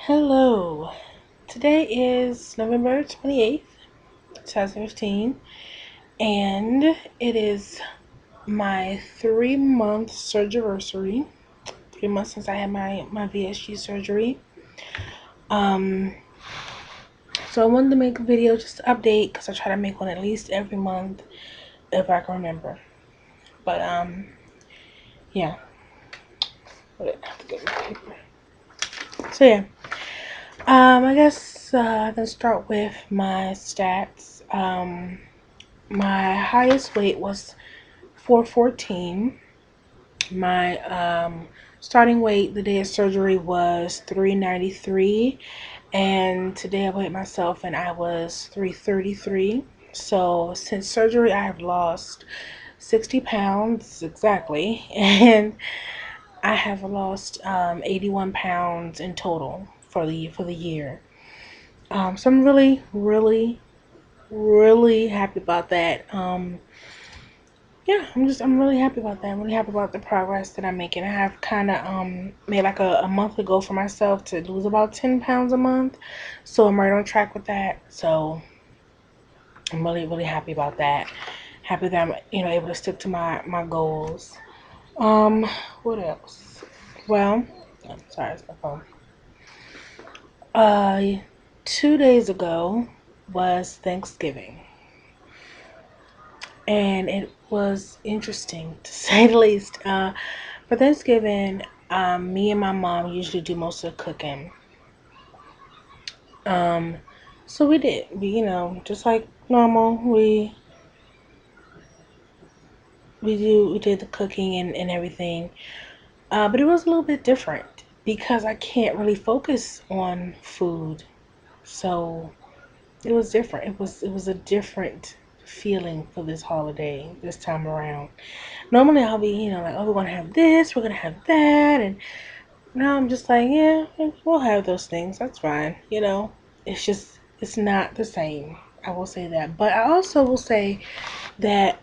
Hello. Today is November 28th, 2015, and it is my 3-month surgery. 3 months since I had my VSG surgery. Um, so I wanted to make a video just to update because I try to make one at least every month if I can remember. But yeah. I have to get my paper. So yeah. I guess I can start with my stats. My highest weight was 414. My starting weight the day of surgery was 393, and today I weighed myself and I was 333. So since surgery, I have lost 60 pounds exactly, and I have lost 81 pounds in total for the year. So I'm really happy about that. Yeah, I'm really happy about that. I'm really happy about the progress that I'm making. I have kind of made like a monthly goal for myself to lose about 10 pounds a month. So I'm right on track with that. So I'm really happy about that. Happy that I'm able to stick to my goals. Um, what else? Well, I'm sorry, it's my phone. Uh, 2 days ago was Thanksgiving, and it was interesting to say the least. For Thanksgiving, me and my mom usually do most of the cooking. Um, so we did. Just like normal, we did the cooking and everything. But it was a little bit different because I can't really focus on food. So it was different. It was a different feeling for this holiday this time around. Normally I'll be, like, oh, we're gonna have this, we're gonna have that, and now I'm just like, yeah, we'll have those things. That's fine. It's not the same. I will say that. But I also will say that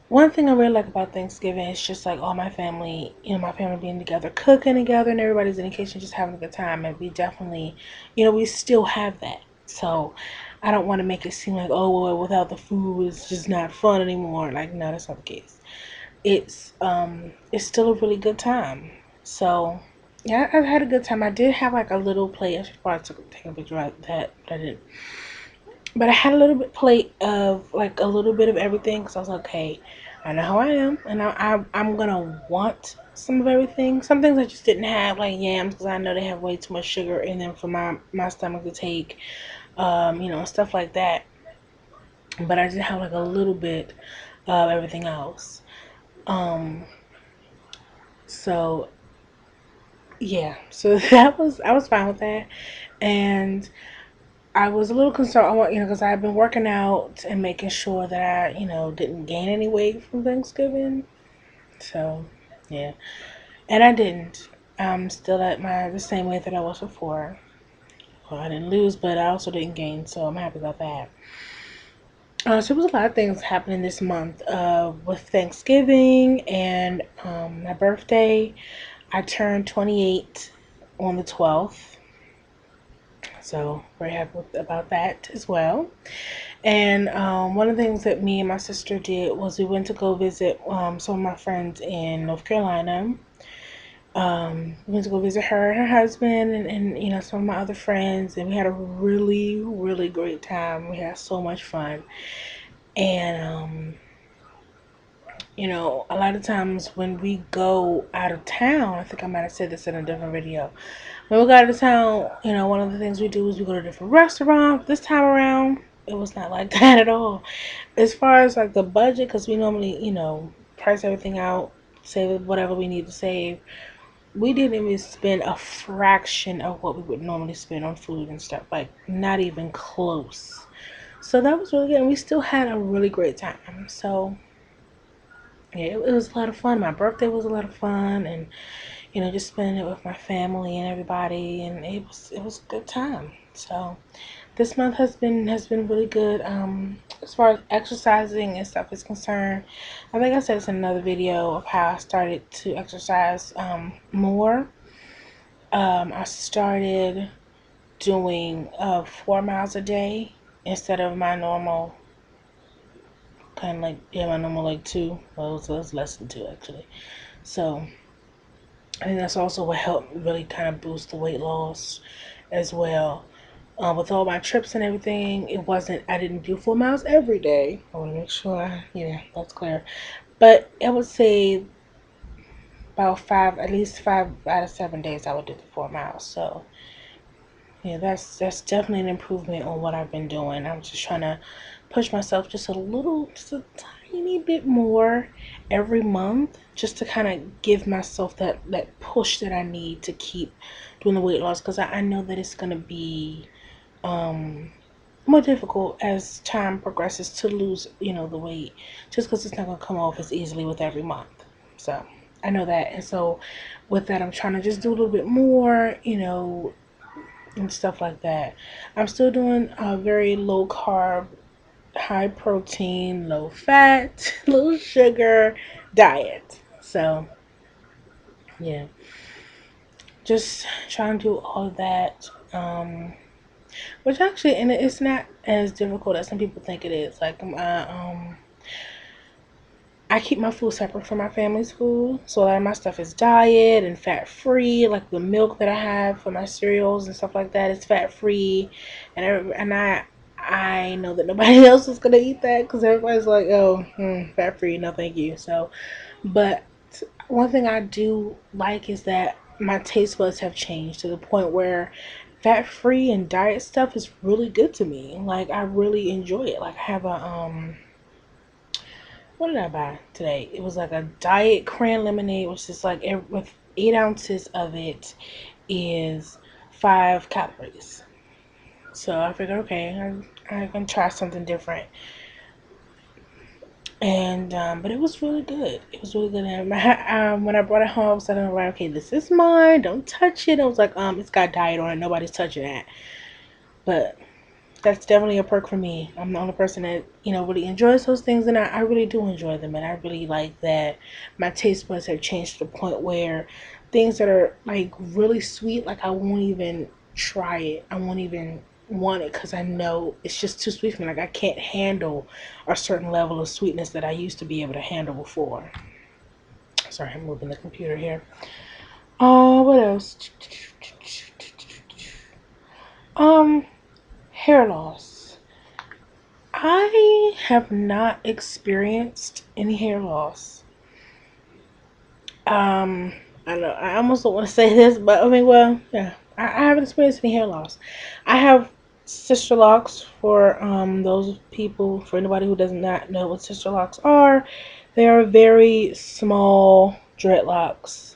one thing I really like about Thanksgiving is just like all my family being together, cooking together, and everybody's in the kitchen just having a good time. And we definitely, we still have that. So I don't want to make it seem like, oh, well, without the food, it's just not fun anymore. Like, no, that's not the case. It's still a really good time. So yeah, I've had a good time. I did have like a little plate. I should probably take a picture of that, but I didn't. But I had a little bit plate of like a little bit of everything because I was like, okay, I know how I am, and I'm gonna want some of everything. Some things I just didn't have, like yams, because I know they have way too much sugar in them for my stomach to take. Stuff like that. But I did have like a little bit of everything else. Um, so yeah, so I was fine with that, and I was a little concerned. Because I've been working out and making sure that I, didn't gain any weight from Thanksgiving. So yeah, and I didn't. I'm still at the same weight that I was before. Well, I didn't lose, but I also didn't gain, so I'm happy about that. So there was a lot of things happening this month with Thanksgiving and my birthday. I turned 28 on the 12th. So very happy about that as well. And one of the things that me and my sister did was we went to go visit some of my friends in North Carolina. We went to go visit her and her husband and some of my other friends, and we had a really great time. We had so much fun. And a lot of times when we go out of town, I think I might have said this in a different video. When we go out of town, one of the things we do is we go to different restaurants. This time around, it was not like that at all. As far as like the budget, because we normally, price everything out, save whatever we need to save. We didn't even spend a fraction of what we would normally spend on food and stuff. Like, not even close. So that was really good. And we still had a really great time. So yeah, it was a lot of fun. My birthday was a lot of fun, and just spending it with my family and everybody, and it was a good time. So this month has been really good. As far as exercising and stuff is concerned, I think I said this in another video of how I started to exercise more. I started doing 4 miles a day instead of my normal kind of like, yeah, my normal like two. Well, it was less than two actually. So I think that's also what helped really kind of boost the weight loss as well. With all my trips and everything, I didn't do 4 miles every day. I want to make sure, yeah, that's clear. But I would say about at least 5 out of 7 days, I would do the 4 miles. So yeah, that's definitely an improvement on what I've been doing. I'm just trying to push myself just a tiny bit more every month, just to kind of give myself that push that I need to keep doing the weight loss, because I know that it's gonna be um more difficult as time progresses to lose, the weight, just because it's not gonna come off as easily with every month. So I know that, and so with that, I'm trying to just do a little bit more, and stuff like that. I'm still doing a very low carb, high protein, low fat, low sugar diet. So yeah, just trying to do all of that. Which actually, and it's not as difficult as some people think it is. Like I keep my food separate from my family's food, so a lot of my stuff is diet and fat free. Like the milk that I have for my cereals and stuff like that is fat free, and I know that nobody else is gonna eat that because everybody's like, oh, fat free, no thank you. So, but one thing I do like is that my taste buds have changed to the point where fat free and diet stuff is really good to me. Like I really enjoy it. Like I have a what did I buy today? It was like a diet cran lemonade, which is like with 8 ounces of it is 5 calories. So I figured, okay, I can try something different. And but it was really good. It was really good. And when I brought it home, I was like, right, okay, this is mine. Don't touch it. I was like, it's got diet on it. Nobody's touching that. But that's definitely a perk for me. I'm the only person that really enjoys those things, and I really do enjoy them, and I really like that my taste buds have changed to the point where things that are like really sweet, like I won't even try it. I won't even want it because I know it's just too sweet for me. Like I can't handle a certain level of sweetness that I used to be able to handle before. Sorry, I'm moving the computer here. What else? Um, Hair loss. I have not experienced any hair loss. Um, I don't know. I almost don't want to say this, but I mean, well, yeah, I haven't experienced any hair loss. I have sister locks for those people. For anybody who does not know what sister locks are, they are very small dreadlocks,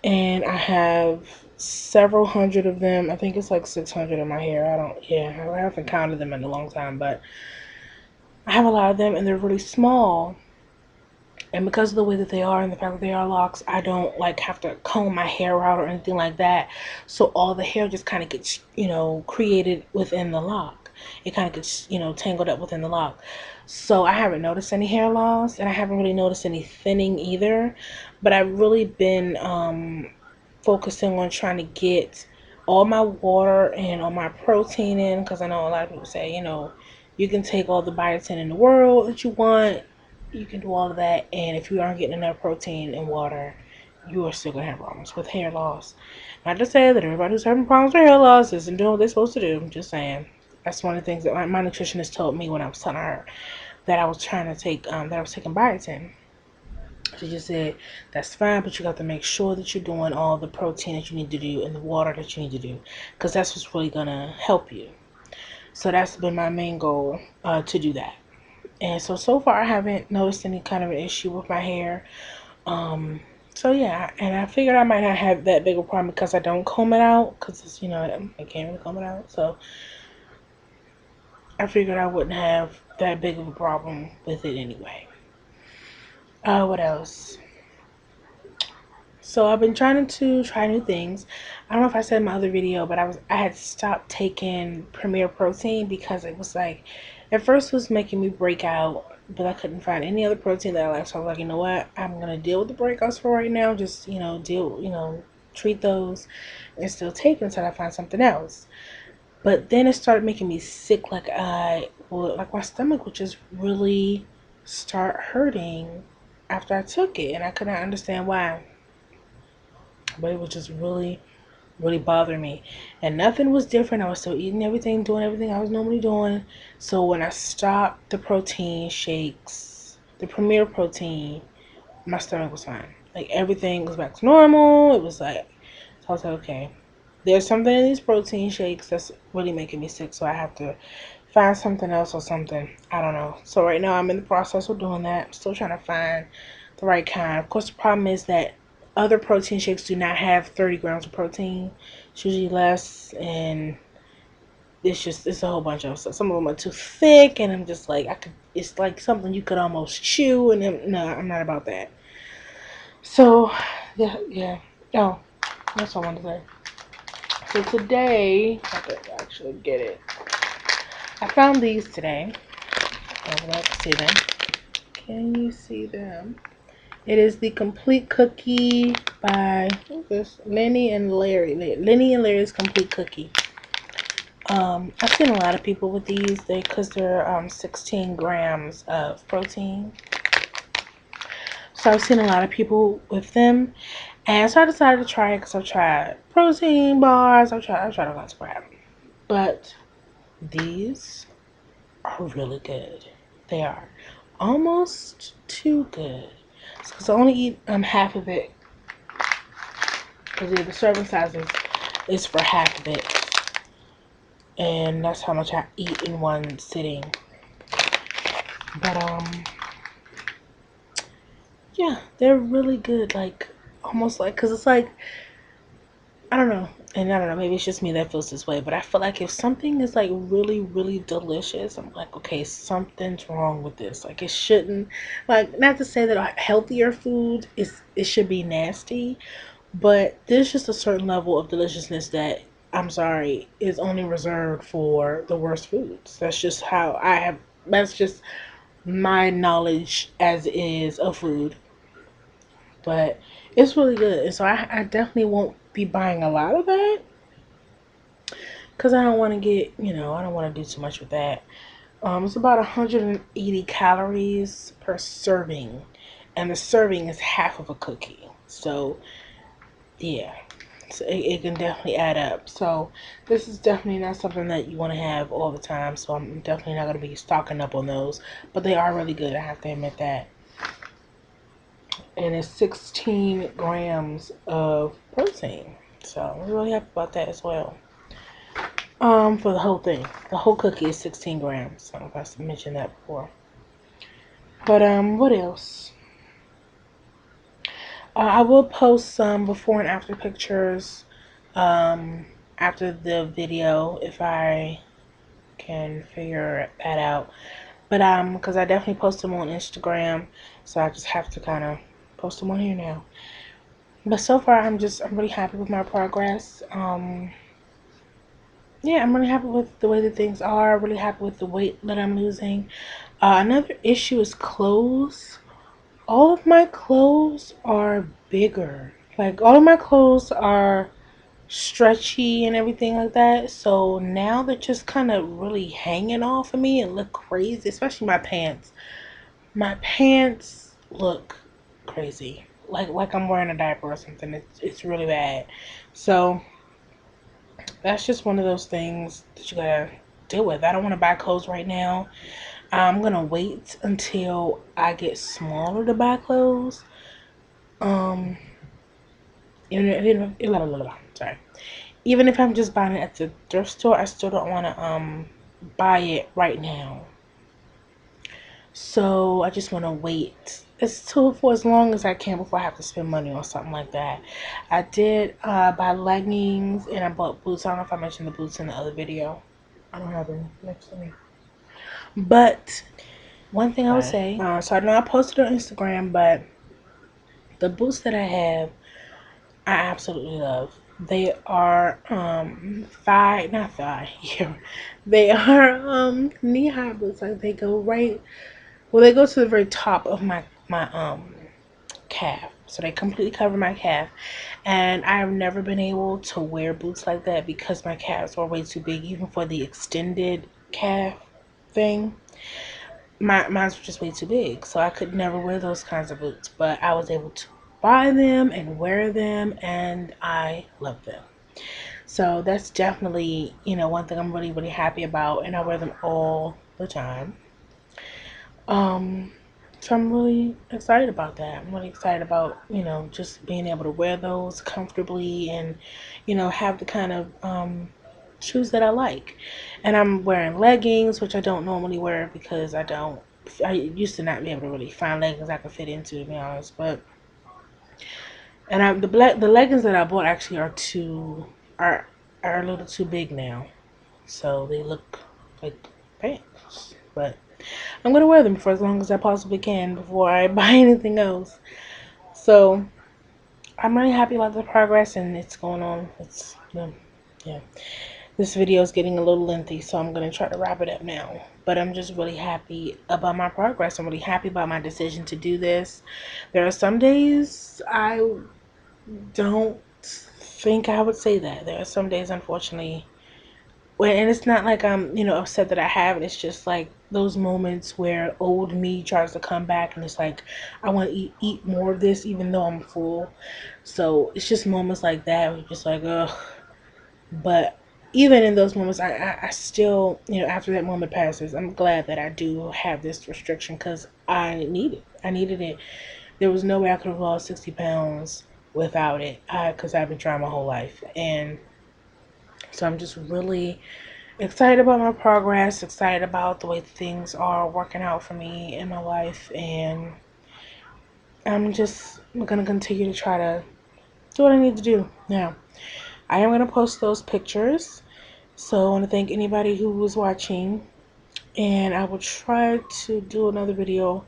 and I have several hundred of them. I think it's like 600 in my hair. Yeah, I haven't counted them in a long time, but I have a lot of them, and they're really small. And because of the way that they are and the fact that they are locks, I don't like have to comb my hair out or anything like that. So all the hair just kind of gets, created within the lock. It kind of gets, tangled up within the lock. So I haven't noticed any hair loss, and I haven't really noticed any thinning either. But I've really been focusing on trying to get all my water and all my protein in, because I know a lot of people say, you can take all the biotin in the world that you want, you can do all of that, and if you aren't getting enough protein and water, you are still gonna have problems with hair loss. Not to say that everybody who's having problems with hair loss isn't doing what they're supposed to do. I'm just saying that's one of the things that my nutritionist told me when I was telling her that I was trying to take that I was taking biotin. She just said that's fine, but you got to make sure that you're doing all the protein that you need to do and the water that you need to do, because that's what's really gonna help you. So that's been my main goal, to do that. And so far I haven't noticed any kind of an issue with my hair. Um, so yeah, and I figured I might not have that big a problem because I don't comb it out, because it's, I can't really comb it out. So I figured I wouldn't have that big of a problem with it anyway. What else? So I've been trying to try new things. I don't know if I said in my other video, but I had stopped taking Premier Protein because it was like at first it was making me break out, but I couldn't find any other protein that I liked. So I was like, you know what? I'm gonna deal with the breakouts for right now. Just deal. treat those and still take it until I find something else. But then it started making me sick. Like my stomach would just really start hurting after I took it, and I could not understand why. But it was just really, really bothering me, and nothing was different. I was still eating everything, doing everything I was normally doing. So when I stopped the protein shakes, the Premier Protein, my stomach was fine. Like everything was back to normal. It was like, so I was like, okay, there's something in these protein shakes that's really making me sick, so I have to find something else or something. I don't know. So right now I'm in the process of doing that. I'm still trying to find the right kind. Of course, the problem is that other protein shakes do not have 30 grams of protein. It's usually less, and it's a whole bunch of stuff. Some of them are too thick, and I'm just like, I could. It's like something you could almost chew, and then, no, I'm not about that. So, yeah, yeah. Oh, that's what I wanted to say. So today, I could actually get it. I found these today. Oh, let's see them. Can you see them? It is the Complete Cookie by, who's this? Lenny and Larry. Lenny and Larry's Complete Cookie. I've seen a lot of people with these because they're 16 grams of protein. So I've seen a lot of people with them, and so I decided to try it because I've tried protein bars. I've tried a lot of crap, but these are really good. They are almost too good. Because I only eat half of it. Because the serving size is for half of it. And that's how much I eat in one sitting. But yeah, they're really good. Like almost like, because it's like, I don't know. And I don't know, maybe it's just me that feels this way, but I feel like if something is like really, really delicious, I'm like, okay, something's wrong with this. Like it shouldn't, like, not to say that healthier food it should be nasty, but there's just a certain level of deliciousness that, I'm sorry, is only reserved for the worst foods. That's just how that's just my knowledge as is of food. But it's really good. And so I definitely won't be buying a lot of that because I don't want to get, I don't want to do too much with that. It's about 180 calories per serving, and the serving is half of a cookie. So, yeah, so it can definitely add up. So, this is definitely not something that you want to have all the time. So, I'm definitely not going to be stocking up on those, but they are really good. I have to admit that. And it's 16 grams of protein. So, I'm really happy about that as well. For the whole thing. The whole cookie is 16 grams. I don't know if I mentioned that before. But, what else? I will post some before and after pictures, um, after the video if I can figure that out. But, because I definitely post them on Instagram, so I just have to kind of post them on here now. But so far, I'm really happy with my progress. Yeah, I'm really happy with the way that things are. Really happy with the weight that I'm losing. Another issue is clothes. All of my clothes are bigger. Like all of my clothes are stretchy and everything like that. So now they're just kind of really hanging off of me and look crazy, especially my pants. My pants look crazy. Like I'm wearing a diaper or something. It's really bad. So that's just one of those things that you gotta deal with. I don't want to buy clothes right now. I'm gonna wait until I get smaller to buy clothes. Um, sorry. Even if I'm just buying it at the thrift store, I still don't want to buy it right now. So I just want to wait for as long as I can before I have to spend money on something like that. I did buy leggings and I bought boots. I don't know if I mentioned the boots in the other video. I don't have them next to me. But one thing I would say, so I know I posted on Instagram, but the boots that I have, I absolutely love. They are not thigh, yeah. They are knee high boots. Like they go right, well, they go to the very top of my calf. So they completely cover my calf. And I've never been able to wear boots like that because my calves were way too big, even for the extended calf thing. Mine's were just way too big, so I could never wear those kinds of boots. But I was able to buy them and wear them, and I love them. So that's definitely, one thing I'm really, really happy about, and I wear them all the time. Um, so I'm really excited about that. I'm really excited about, just being able to wear those comfortably and, have the kind of shoes that I like. And I'm wearing leggings, which I don't normally wear because I used to not be able to really find leggings I could fit into, to be honest. But the leggings that I bought actually are are a little too big now, so they look like pants. But I'm gonna wear them for as long as I possibly can before I buy anything else. So I'm really happy about the progress and it's going on. Yeah. This video is getting a little lengthy, so I'm gonna try to wrap it up now. But I'm just really happy about my progress. I'm really happy about my decision to do this. There are some days I don't think I would say that. There are some days, unfortunately, and it's not like I'm, upset that I have it. It's just like those moments where old me tries to come back, and it's like I want to eat more of this, even though I'm full. So it's just moments like that where you're just like, ugh. But even in those moments, I still, after that moment passes, I'm glad that I do have this restriction because I need it. I needed it. There was no way I could have lost 60 pounds without it because I've been trying my whole life. And so I'm just really excited about my progress, excited about the way things are working out for me in my life. And I'm just going to continue to try to do what I need to do. Now, I am going to post those pictures. So I want to thank anybody who was watching. And I will try to do another video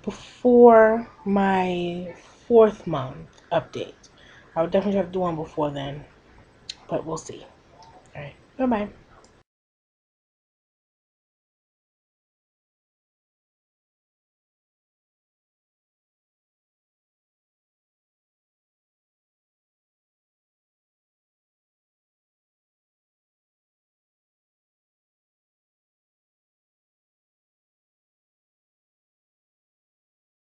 before my 4th month update. I would definitely try to do one before then, but we'll see. All right, bye bye.